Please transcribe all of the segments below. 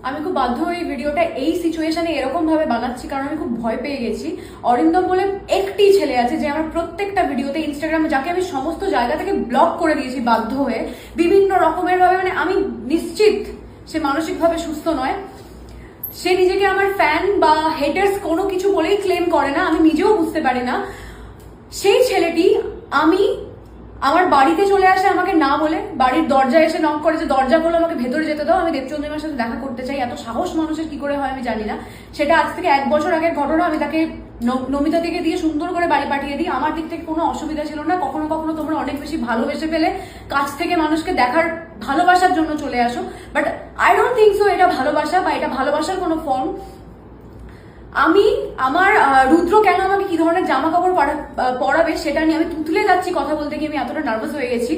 আমি খুব বাধ্য হয়ে ভিডিওটা এই সিচুয়েশনে এরকম ভাবে বানাচ্ছি কারণ আমি খুব ভয় পেয়ে গেছি। অরিন্দম বলে একটি ছেলে আছে যে আমার প্রত্যেকটা ভিডিওতে ইনস্টাগ্রামে, যাকে আমি সমস্ত জায়গা থেকে ব্লক করে দিয়েছি বাধ্য হয়ে বিভিন্ন রকমের ভাবে, মানে আমি নিশ্চিত সে মানসিকভাবে সুস্থ নয়। সে নিজেকে আমার ফ্যান বা হেটার্স কোনো কিছু বলেই ক্লেম করে না, আমি নিজেও বুঝতে পারি না। সেই ছেলেটি আমার বাড়িতে চলে আসে আমাকে না বলে, বাড়ির দরজায় এসে নক করে যে দরজা খোলো, আমাকে ভেতরে যেতে দাও, আমি দেবচন্দ্রিমার সাথে দেখা করতে চাই। এত সাহস মানুষের কি করে হয় আমি জানি না। সেটা আজ থেকে 1 বছর আগের ঘটনা। আমি তাকে নমিতা থেকে দিয়ে সুন্দর করে বাড়ি পাঠিয়ে দিই। আমার দিক থেকে কোনো অসুবিধা ছিল না। কখনো কখনো তোমরা অনেক বেশি ভালোবেসে ফেলে কাছ থেকে মানুষকে দেখার ভালোবাসার জন্য চলে আসো, but I don't think so এটা ভালোবাসা বা এটা ভালোবাসার কোনো ফর্ম। আমি আমার রুদ্র কেন আমাকে কি ধরনের জামা কাপড় পরাবে সেটা নিয়ে আমি তুলে যাচ্ছি কথা বলতে গিয়ে আমি এতটা নার্ভাস হয়ে গেছি।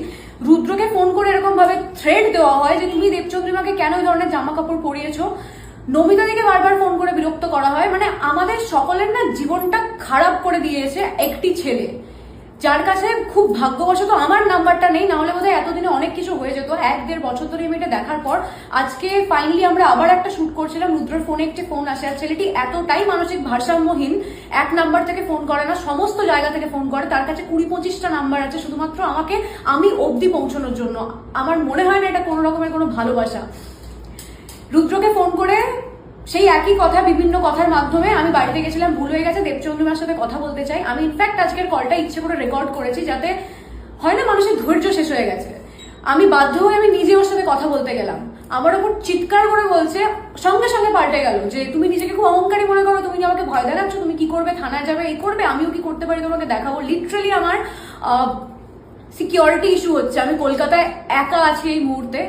রুদ্রকে ফোন করে এরকম ভাবে থ্রেড দেওয়া হয় যে তুমি দেবচন্দ্রিমাকে কেন এই ধরনের জামা কাপড় পরিয়েছো। নমিতা দিকে বারবার ফোন করে বিরক্ত করা হয়। মানে আমাদের সকলের না জীবনটা খারাপ করে দিয়েছে একটি ছেলে, যার কাছে খুব ভাগ্যবশত আমার নাম্বারটা নেই, না হলে বোধহয় এতদিনে অনেক কিছু হয়ে যেত। 1-1.5 বছর ধরে আমি এটা দেখার পর আজকে ফাইনালি আমরা আবার একটা শুট করছিলাম, রুদ্রর ফোনে একটি ফোন আসে। আর ছেলেটি এতটাই মানসিক ভারসাম্যহীন, 1 নাম্বার থেকে ফোন করে না, সমস্ত জায়গা থেকে ফোন করে। তার কাছে 20-25টা নাম্বার আছে শুধুমাত্র আমি অবধি পৌঁছানোর জন্য। আমার মনে হয় না এটা কোনো রকমের কোনো ভালোবাসা। রুদ্রকে ফোন করে সেই একই কথা বিভিন্ন কথার মাধ্যমে আমি বাড়িতে গেছিলাম, ভুল হয়ে গেছে, দেবচন্দ্রিমার সাথে কথা বলতে চাই। আমি ইনফ্যাক্ট আজকের কলটা ইচ্ছে করে রেকর্ড করেছি, যাতে হয় না মানুষের ধৈর্য শেষ হয়ে গেছে। আমি বাধ্য হয়ে আমি নিজে ওর সাথে কথা বলতে গেলাম। আমার ওপর চিৎকার করে বলছে, সঙ্গে সঙ্গে পাল্টে গেল যে তুমি নিজেকে খুব অহংকারী মনে করো, তুমি আমাকে ভয় দেখাচ্ছ, তুমি কি করবে, থানায় যাবে, এই করবে, আমিও কি করতে পারি তোমাকে দেখাবো। লিটারালি আমার সিকিউরিটি ইস্যু হচ্ছে। আমি কলকাতায় একা আছি এই মুহূর্তে।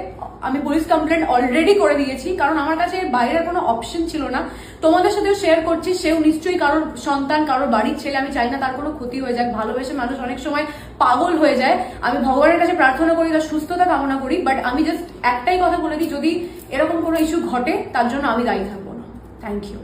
আমি পুলিশ কমপ্লেন অলরেডি করে দিয়েছি, কারণ আমার কাছে বাইরের কোনো অপশন ছিল না। তোমাদের সাথেও শেয়ার করছি, সেও নিশ্চয়ই কারোর সন্তান, কারোর বাড়ির ছেলে। আমি চাই না তার কোনো ক্ষতি হয়ে যাক। ভালোবেসে মানুষ অনেক সময় পাগল হয়ে যায়। আমি ভগবানের কাছে প্রার্থনা করি, তার সুস্থতা কামনা করি, বাট আমি জাস্ট একটাই কথা বলে দিই, যদি এরকম কোনো ইস্যু ঘটে তার জন্য আমি দায়ী থাকবো না। Thank you.